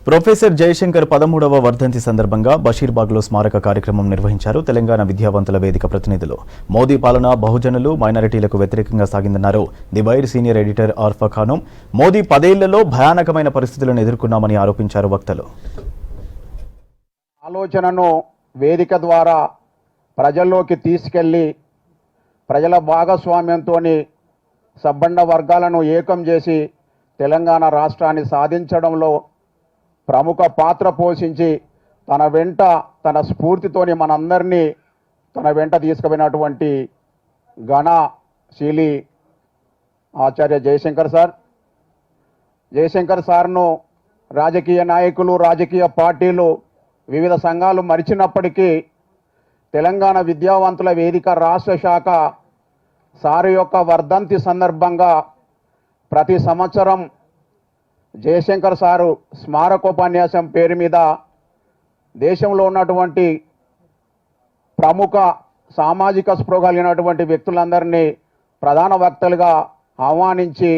Professor Jayashankar 13వ వర్ధంతి సందర్భంగా బషీర్బాగ్లో స్మారక కార్యక్రమం నిర్వహించారు. తెలంగాణ విద్యావంతుల వేదిక ప్రతినిధులు. మోదీ పాలన బహుజనులు, మైనారిటీలకు వ్యతిరేకంగా సాగిందన్నారు the Wire senior editor Arfa Khanum. Modi 10 ఏళ్లలో భయానకమైన పరిస్థితులను ఎదుర్కొన్నామని ఆరోపించారు వక్తలు. ఆలోచనను వేదిక ద్వారా ప్రజల్లోకి తీసుకెళ్లి ప్రజల భాగస్వామ్యంతో సబ్బండ వర్గాలను ఏకం చేసి తెలంగాణ రాష్ట్రాన్ని సాధించడంలో ప్రముఖ పాత్ర పోషించి తన స్ఫూర్తితోని మనందరినీ తన వెంట తీసుకుపోయినటువంటి ఘనశీలి ఆచార్య జయశంకర్ సార్ను రాజకీయ నాయకులు, రాజకీయ పార్టీలు, వివిధ సంఘాలు మరిచినప్పటికీ తెలంగాణ విద్యావంతుల వేదిక రాష్ట్ర శాఖ సార్ యొక్క వర్ధంతి సందర్భంగా ప్రతి సంవత్సరం జయశంకర్ సారు స్మారకోపన్యాసం పేరు మీద దేశంలో ఉన్నటువంటి ప్రముఖ సామాజిక స్పృహ కలిగినటువంటి వ్యక్తులందరినీ ప్రధాన వక్తలుగా ఆహ్వానించి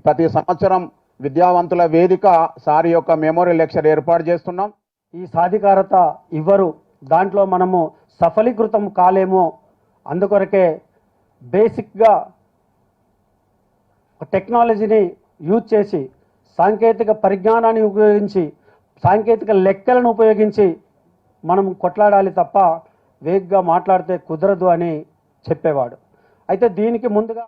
ప్రతి సంవత్సరం విద్యావంతుల వేదిక సార్ యొక్క మెమోరియల్ లెక్చర్ ఏర్పాటు చేస్తున్నాం. ఈ సాధికారత ఇవ్వరు, దాంట్లో మనము సఫలీకృతం కాలేమో. అందుకొరకే బేసిక్గా టెక్నాలజీని యూజ్ చేసి, సాంకేతిక పరిజ్ఞానాన్ని ఉపయోగించి, సాంకేతిక లెక్కలను ఉపయోగించి మనం కొట్లాడాలి తప్ప వేగంగా మాట్లాడితే కుదరదు అని చెప్పేవాడు. అయితే దీనికి ముందుగా